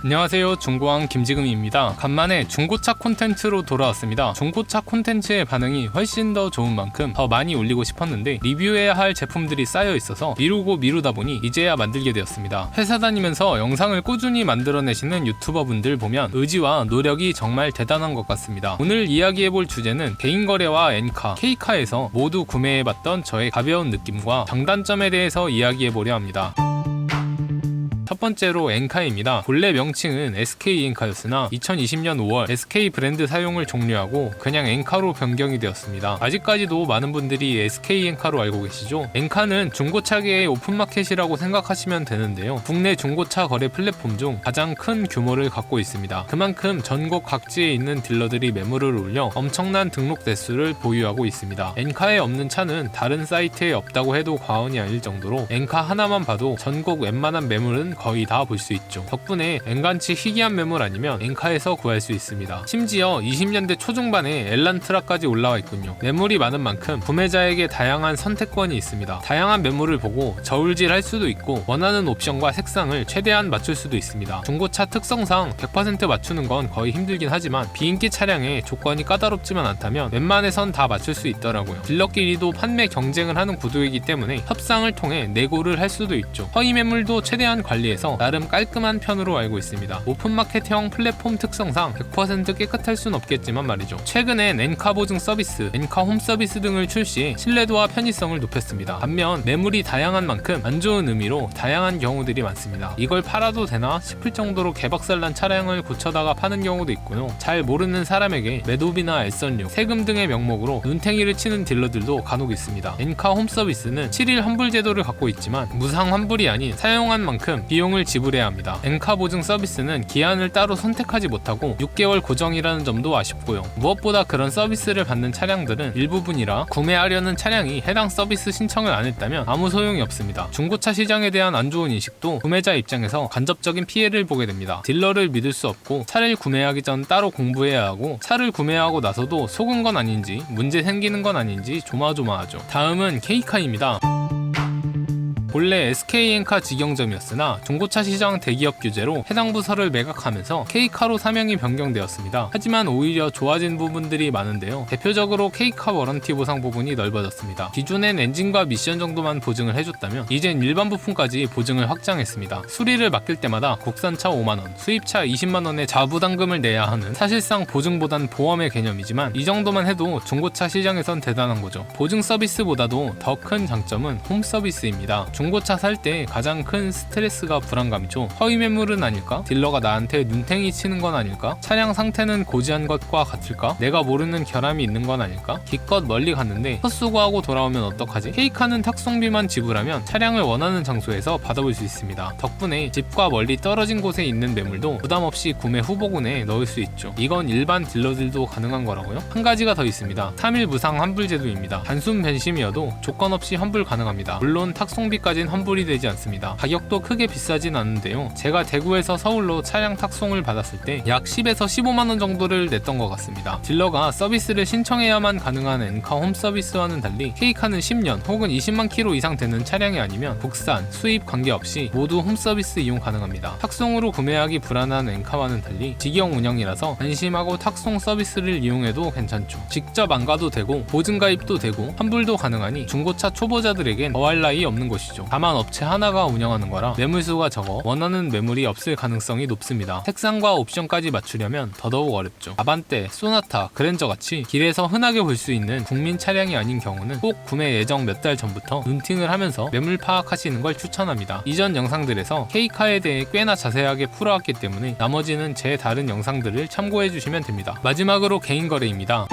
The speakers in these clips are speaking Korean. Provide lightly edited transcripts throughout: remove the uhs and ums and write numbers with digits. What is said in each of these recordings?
안녕하세요, 중고왕 김지금입니다. 간만에 중고차 콘텐츠로 돌아왔습니다. 중고차 콘텐츠의 반응이 훨씬 더 좋은 만큼 더 많이 올리고 싶었는데 리뷰해야 할 제품들이 쌓여 있어서 미루다 보니 이제야 만들게 되었습니다. 회사 다니면서 영상을 꾸준히 만들어내시는 유튜버분들 보면 의지와 노력이 정말 대단한 것 같습니다. 오늘 이야기해볼 주제는 개인거래와 엔카, K카에서 모두 구매해봤던 저의 가벼운 느낌과 장단점에 대해서 이야기해보려 합니다. 첫 번째로 엔카입니다. 본래 명칭은 SK 엔카였으나 2020년 5월 SK 브랜드 사용을 종료하고 그냥 엔카로 변경이 되었습니다. 아직까지도 많은 분들이 SK 엔카로 알고 계시죠? 엔카는 중고차계의 오픈마켓이라고 생각하시면 되는데요. 국내 중고차 거래 플랫폼 중 가장 큰 규모를 갖고 있습니다. 그만큼 전국 각지에 있는 딜러들이 매물을 올려 엄청난 등록 대수를 보유하고 있습니다. 엔카에 없는 차는 다른 사이트에 없다고 해도 과언이 아닐 정도로 엔카 하나만 봐도 전국 웬만한 매물은 거의 다 볼 수 있죠. 덕분에 엔간치 희귀한 매물 아니면 엔카에서 구할 수 있습니다. 심지어 20년대 초중반에 엘란트라까지 올라와 있군요. 매물이 많은 만큼 구매자에게 다양한 선택권이 있습니다. 다양한 매물을 보고 저울질 할 수도 있고 원하는 옵션과 색상을 최대한 맞출 수도 있습니다. 중고차 특성상 100% 맞추는 건 거의 힘들긴 하지만 비인기 차량에 조건이 까다롭지만 않다면 웬만해선 다 맞출 수 있더라고요. 딜러끼리도 판매 경쟁을 하는 구도이기 때문에 협상을 통해 내고를 할 수도 있죠. 허위 매물도 최대한 관리해서 나름 깔끔한 편으로 알고 있습니다. 오픈마켓형 플랫폼 특성상 100% 깨끗할 순 없겠지만 말이죠. 최근엔 엔카 보증 서비스, 엔카 홈 서비스 등을 출시해 신뢰도와 편의성을 높였습니다. 반면 매물이 다양한 만큼 안 좋은 의미로 다양한 경우들이 많습니다. 이걸 팔아도 되나 싶을 정도로 개박살난 차량을 고쳐다가 파는 경우도 있고요. 잘 모르는 사람에게 매도비나 애선료, 세금 등의 명목으로 눈탱이를 치는 딜러들도 간혹 있습니다. 엔카 홈 서비스는 7일 환불 제도를 갖고 있지만 무상 환불이 아닌 사용한 만큼 비용을 지불해야 합니다. 엔카 보증 서비스는 기한을 따로 선택하지 못하고 6개월 고정이라는 점도 아쉽고요. 무엇보다 그런 서비스를 받는 차량들은 일부분이라 구매하려는 차량이 해당 서비스 신청을 안 했다면 아무 소용이 없습니다. 중고차 시장에 대한 안 좋은 인식도 구매자 입장에서 간접적인 피해를 보게 됩니다. 딜러를 믿을 수 없고 차를 구매하기 전 따로 공부해야 하고 차를 구매하고 나서도 속은 건 아닌지 문제 생기는 건 아닌지 조마조마하죠. 다음은 K카입니다. 본래 SK엔카 직영점이었으나 중고차 시장 대기업 규제로 해당 부서를 매각하면서 K카로 사명이 변경되었습니다. 하지만 오히려 좋아진 부분들이 많은데요. 대표적으로 K카 워런티 보상 부분이 넓어졌습니다. 기존엔 엔진과 미션 정도만 보증을 해줬다면 이젠 일반 부품까지 보증을 확장했습니다. 수리를 맡길 때마다 국산차 5만원, 수입차 20만원의 자부담금을 내야 하는 사실상 보증보단 보험의 개념이지만 이 정도만 해도 중고차 시장에선 대단한 거죠. 보증 서비스보다도 더 큰 장점은 홈 서비스입니다. 중고차 살 때 가장 큰 스트레스가 불안감이죠. 허위 매물은 아닐까? 딜러가 나한테 눈탱이 치는 건 아닐까? 차량 상태는 고지한 것과 같을까? 내가 모르는 결함이 있는 건 아닐까? 기껏 멀리 갔는데 헛수고하고 돌아오면 어떡하지? K카는 탁송비만 지불하면 차량을 원하는 장소에서 받아볼 수 있습니다. 덕분에 집과 멀리 떨어진 곳에 있는 매물도 부담없이 구매 후보군에 넣을 수 있죠. 이건 일반 딜러들도 가능한 거라고요? 한 가지가 더 있습니다. 3일 무상 환불 제도입니다. 단순 변심이어도 조건 없이 환불 가능합니다. 물론 탁송비까지 환불이 되지 않습니다. 가격도 크게 비싸진 않은데요. 제가 대구에서 서울로 차량 탁송을 받았을 때 약 10에서 15만원 정도를 냈던 것 같습니다. 딜러가 서비스를 신청해야만 가능한 엔카 홈 서비스와는 달리 K카는 10년 혹은 20만 킬로 이상 되는 차량이 아니면 국산, 수입 관계없이 모두 홈 서비스 이용 가능합니다. 탁송으로 구매하기 불안한 엔카와는 달리 직영 운영이라서 안심하고 탁송 서비스를 이용해도 괜찮죠. 직접 안 가도 되고 보증 가입도 되고 환불도 가능하니 중고차 초보자들에겐 더할 나위 없는 것이죠. 다만 업체 하나가 운영하는 거라 매물수가 적어 원하는 매물이 없을 가능성이 높습니다. 색상과 옵션까지 맞추려면 더더욱 어렵죠. 아반떼, 소나타, 그랜저 같이 길에서 흔하게 볼 수 있는 국민 차량이 아닌 경우는 꼭 구매 예정 몇 달 전부터 눈팅을 하면서 매물 파악하시는 걸 추천합니다. 이전 영상들에서 K카에 대해 꽤나 자세하게 풀어왔기 때문에 나머지는 제 다른 영상들을 참고해 주시면 됩니다. 마지막으로 개인거래입니다.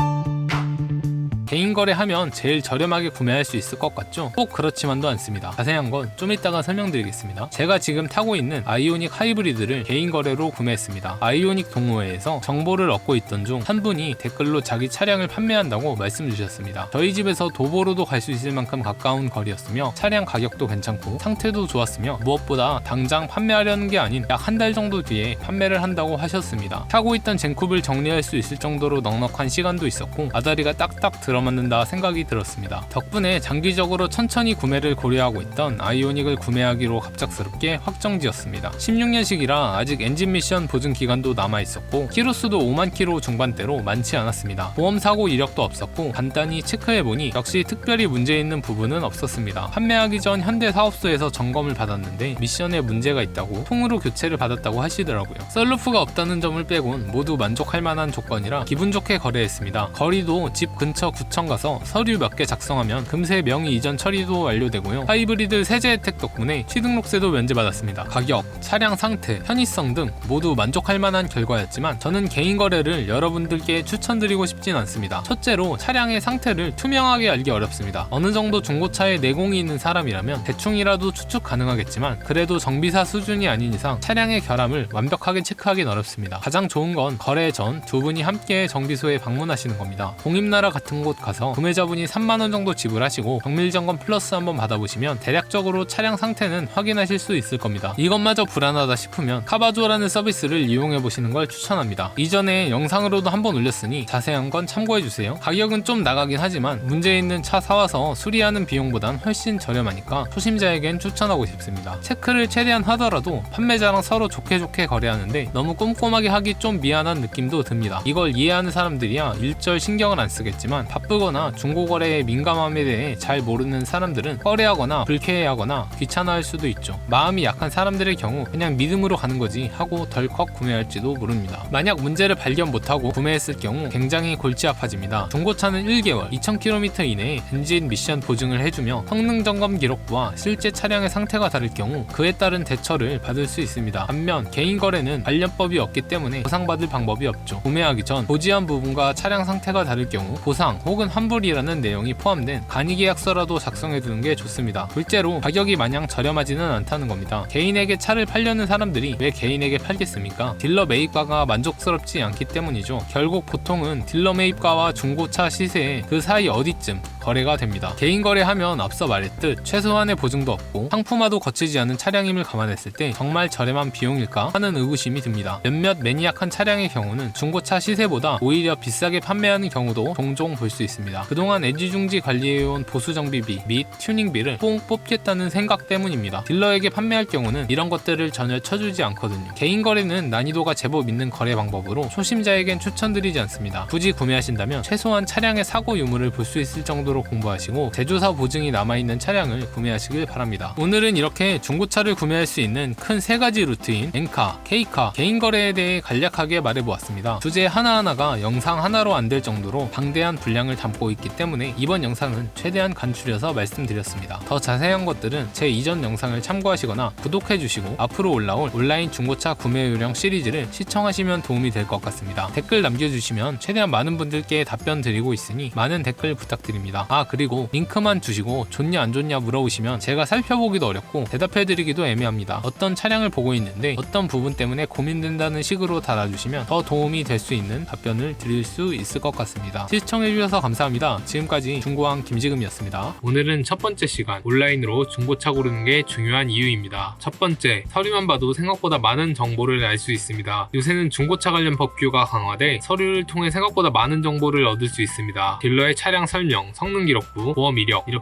개인 거래하면 제일 저렴하게 구매할 수 있을 것 같죠? 꼭 그렇지만도 않습니다. 자세한 건 좀 이따가 설명드리겠습니다. 제가 지금 타고 있는 아이오닉 하이브리드를 개인 거래로 구매했습니다. 아이오닉 동호회에서 정보를 얻고 있던 중 한 분이 댓글로 자기 차량을 판매한다고 말씀 주셨습니다. 저희 집에서 도보로도 갈 수 있을 만큼 가까운 거리였으며 차량 가격도 괜찮고 상태도 좋았으며 무엇보다 당장 판매하려는 게 아닌 약 한 달 정도 뒤에 판매를 한다고 하셨습니다. 타고 있던 젠쿱을 정리할 수 있을 정도로 넉넉한 시간도 있었고 아다리가 딱딱 들어 들어맞는다 생각이 들었습니다. 덕분에 장기적으로 천천히 구매를 고려하고 있던 아이오닉을 구매하기로 갑작스럽게 확정지었습니다. 16년식이라 아직 엔진 미션 보증 기간도 남아있었고 키로수도 5만 킬로 중반대로 많지 않았습니다. 보험 사고 이력도 없었고 간단히 체크해보니 역시 특별히 문제 있는 부분은 없었습니다. 판매하기 전 현대 사업소에서 점검을 받았는데 미션에 문제가 있다고 통으로 교체를 받았다고 하시더라고요. 썰루프가 없다는 점을 빼곤 모두 만족할 만한 조건이라 기분 좋게 거래했습니다. 거리도 집 근처 구청 가서 서류 몇 개 작성하면 금세 명의 이전 처리도 완료되고요. 하이브리드 세제 혜택 덕분에 취등록세도 면제받았습니다. 가격, 차량 상태, 편의성 등 모두 만족할 만한 결과였지만 저는 개인 거래를 여러분들께 추천드리고 싶진 않습니다. 첫째로 차량의 상태를 투명하게 알기 어렵습니다. 어느 정도 중고차에 내공이 있는 사람이라면 대충이라도 추측 가능하겠지만 그래도 정비사 수준이 아닌 이상 차량의 결함을 완벽하게 체크하긴 어렵습니다. 가장 좋은 건 거래 전 두 분이 함께 정비소에 방문하시는 겁니다. 공임나라 같은 곳 가서 구매자분이 3만원 정도 지불하시고 정밀점검 플러스 한번 받아보시면 대략적으로 차량 상태는 확인하실 수 있을 겁니다. 이것마저 불안하다 싶으면 카바조라는 서비스를 이용해보시는 걸 추천합니다. 이전에 영상으로도 한번 올렸으니 자세한 건 참고해주세요. 가격은 좀 나가긴 하지만 문제 있는 차 사와서 수리하는 비용보단 훨씬 저렴하니까 초심자에겐 추천하고 싶습니다. 체크를 최대한 하더라도 판매자랑 서로 좋게 거래하는데 너무 꼼꼼하게 하기 좀 미안한 느낌도 듭니다. 이걸 이해하는 사람들이야 일절 신경을 안 쓰겠지만 바쁘거나 중고거래의 민감함에 대해 잘 모르는 사람들은 꺼려하거나 불쾌해하거나 귀찮아할 수도 있죠. 마음이 약한 사람들의 경우 그냥 믿음으로 가는 거지 하고 덜컥 구매할지도 모릅니다. 만약 문제를 발견 못하고 구매했을 경우 굉장히 골치 아파집니다. 중고차는 1개월 2000km 이내에 엔진 미션 보증을 해주며 성능 점검 기록부와 실제 차량의 상태가 다를 경우 그에 따른 대처를 받을 수 있습니다. 반면 개인 거래는 관련법이 없기 때문에 보상받을 방법이 없죠. 구매하기 전 고지한 부분과 차량 상태가 다를 경우 보상 혹은 환불이라는 내용이 포함된 간이계약서라도 작성해두는 게 좋습니다. 둘째로 가격이 마냥 저렴하지는 않다는 겁니다. 개인에게 차를 팔려는 사람들이 왜 개인에게 팔겠습니까? 딜러 매입가가 만족스럽지 않기 때문이죠. 결국 보통은 딜러 매입가와 중고차 시세의 그 사이 어디쯤 거래가 됩니다. 개인 거래하면 앞서 말했듯 최소한의 보증도 없고 상품화도 거치지 않은 차량임을 감안했을 때 정말 저렴한 비용일까 하는 의구심이 듭니다. 몇몇 매니악한 차량의 경우는 중고차 시세보다 오히려 비싸게 판매하는 경우도 종종 볼 수 있습니다. 그동안 애지중지 관리해온 보수 정비비 및 튜닝비를 뽕 뽑겠다는 생각 때문입니다. 딜러에게 판매할 경우는 이런 것들을 전혀 쳐주지 않거든요. 개인 거래는 난이도가 제법 있는 거래 방법으로 초심자에겐 추천드리지 않습니다. 굳이 구매하신다면 최소한 차량의 사고 유무를 볼 수 있을 정도로 공부하시고 제조사 보증이 남아있는 차량을 구매하시길 바랍니다. 오늘은 이렇게 중고차를 구매할 수 있는 큰 세 가지 루트인 N카, K카, 개인 거래에 대해 간략하게 말해보았습니다. 주제 하나하나가 영상 하나로 안 될 정도로 방대한 분량을 담고 있기 때문에 이번 영상은 최대한 간추려서 말씀드렸습니다. 더 자세한 것들은 제 이전 영상을 참고하시거나 구독해주시고 앞으로 올라올 온라인 중고차 구매 요령 시리즈를 시청하시면 도움이 될 것 같습니다. 댓글 남겨주시면 최대한 많은 분들께 답변 드리고 있으니 많은 댓글 부탁드립니다. 그리고 링크만 주시고 좋냐 안 좋냐 물어보시면 제가 살펴보기도 어렵고 대답해드리기도 애매합니다. 어떤 차량을 보고 있는데 어떤 부분 때문에 고민된다는 식으로 달아주시면 더 도움이 될 수 있는 답변을 드릴 수 있을 것 같습니다. 시청해주셔서 감사합니다. 지금까지 중고왕 김지금이었습니다. 오늘은 첫 번째 시간 온라인으로 중고차 고르는 게 중요한 이유입니다. 첫 번째, 서류만 봐도 생각보다 많은 정보를 알 수 있습니다. 요새는 중고차 관련 법규가 강화돼 서류를 통해 생각보다 많은 정보를 얻을 수 있습니다. 딜러의 차량 설명, 성능 기록부, 보험 이력 이렇게